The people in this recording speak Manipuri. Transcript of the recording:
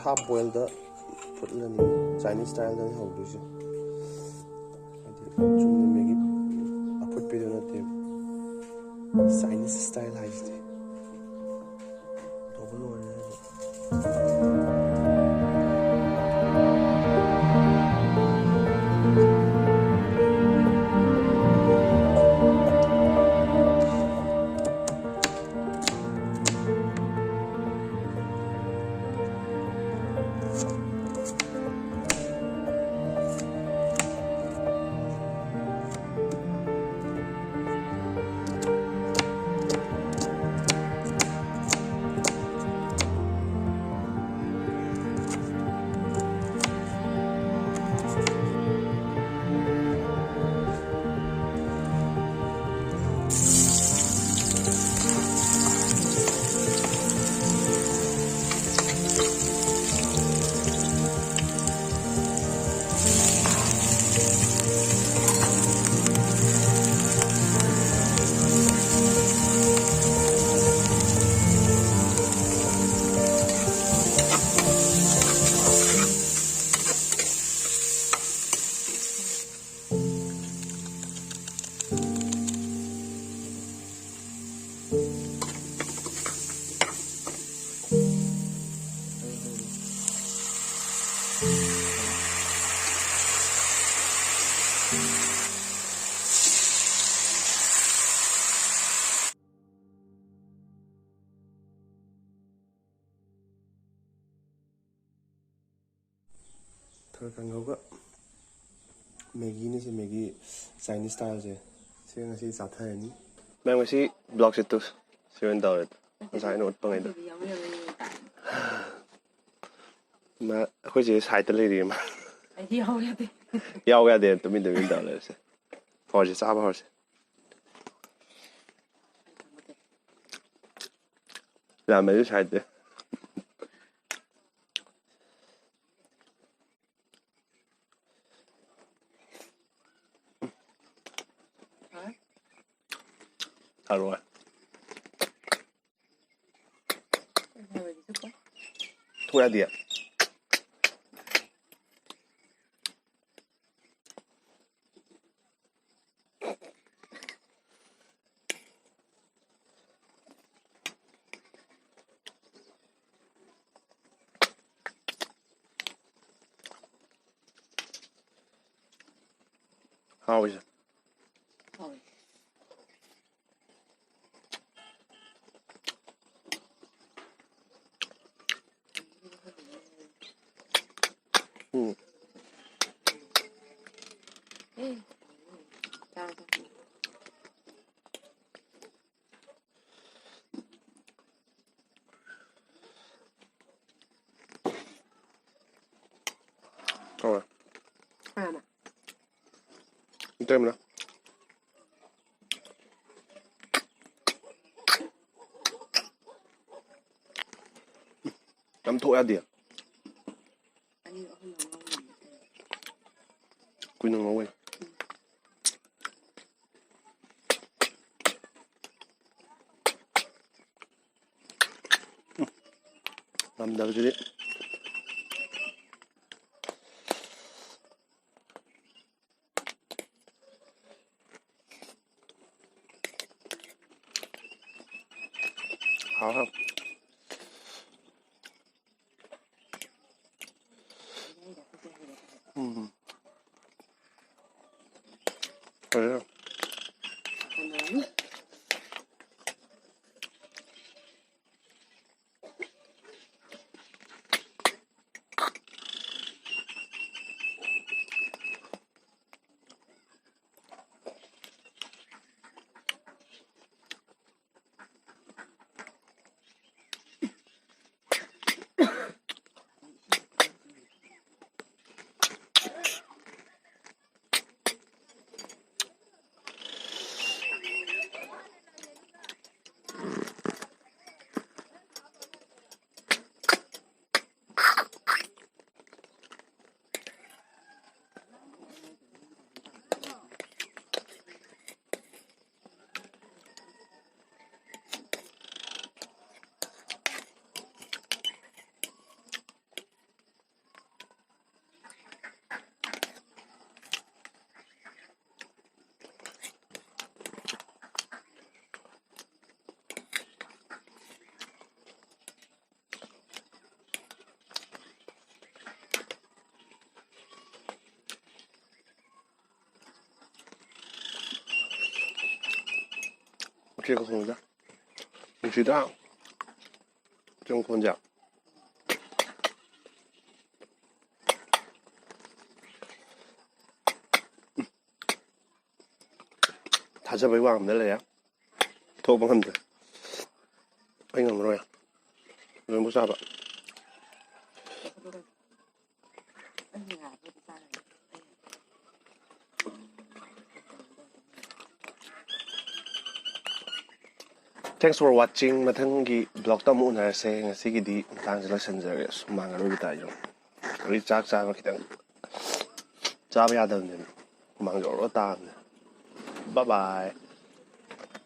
half boiled ꯐꯨꯠꯂꯅꯤ ꯆꯥꯏꯅꯤꯁ ꯁ꯭ꯇꯥꯏꯜꯗꯅꯤ ꯍꯧꯗꯣꯏꯁꯦ ꯍꯥꯏꯗꯤ ꯆꯨꯝꯅ ꯃꯦꯒꯤ ꯑꯐꯨꯠꯄꯤꯗꯣ ꯅꯠꯇꯦꯕ ꯆꯥꯏꯅꯤꯁ ꯁ꯭ꯇꯥꯏꯜ ꯍꯥꯏꯁꯤꯗꯤ ꯇꯧꯕ ꯂꯣꯏꯔꯦ ꯍꯥꯏꯕ ꯀꯥꯡꯍꯧꯒ ꯃꯦꯒꯤꯅꯦꯁꯦ ꯃꯦꯒꯤ ꯆꯥꯏꯅꯤꯁ ꯁ꯭ꯇꯥꯏꯜꯁꯦ ꯁꯤ ꯉꯁꯤ ꯆꯥꯊꯔꯅꯤ ꯃꯦꯝ ꯉꯁꯤ ꯕ꯭ꯂꯣꯛ ꯁꯤꯠꯇꯨ ꯁꯤ ꯑꯣꯏꯅ ꯇꯧꯔꯦ ꯉꯁꯥꯏ ꯑꯩꯅ ꯎꯠꯄꯉꯩꯗꯣ ꯑꯩꯈꯣꯏꯁꯦ ꯁꯥꯏꯗꯇ ꯂꯩꯔꯤ ꯑꯃ ꯌꯥꯎ ꯌꯥꯗꯦ ꯇꯨꯃꯤꯟ ꯇꯨꯃꯤꯟ ꯇꯧꯔ ꯂꯩꯔꯁꯦ ꯍꯧꯔꯁꯦ ꯆꯥꯕ ꯍꯧꯔꯁꯦ ꯌꯥꯝꯃꯦꯁꯨ ꯁꯥꯏꯗꯇ ꯍꯥꯎꯔꯣꯏ ꯊꯣꯛ ꯌꯥꯗꯤꯌꯦ ꯍꯥꯎꯏꯁꯦ ꯍꯥꯎꯏ 이때문에 좀 둬야 돼. 그냥 먹어. 남자들이 아. 그래요. 这个红的，你知道，这种红酱。ꯊꯥꯖꯕꯩ ꯋꯥꯡꯃꯗ ꯂꯩꯔꯦ ꯊꯣꯛꯄ ꯉꯝꯗ꯭ꯔꯦ ꯑꯩ ꯉꯝꯃꯔꯣꯏ ꯂꯣꯏꯅꯃꯛ ꯆꯥꯕ Thanks for watching. ꯃꯊꯪꯒꯤ ꯕ꯭ꯂꯣꯛꯇ ꯑꯃꯨꯛ ꯎꯅꯔꯁꯦ. ꯉꯁꯤꯒꯤꯗꯤ ꯃꯇꯥꯡꯁꯦ ꯂꯣꯏꯁꯤꯟꯖꯔꯒꯦ. ꯃꯥꯡꯉꯔꯣꯏꯒꯤ ꯇꯥꯏꯁꯨ ꯍꯧꯖꯤꯛ ꯆꯥꯛ ꯆꯥꯕ ꯈꯤꯇꯪ ꯆꯥꯕ ꯌꯥꯗꯕꯅꯤꯅ ꯃꯥꯡꯖꯧꯔꯒ ꯇꯥꯕꯅꯦ. Bye bye.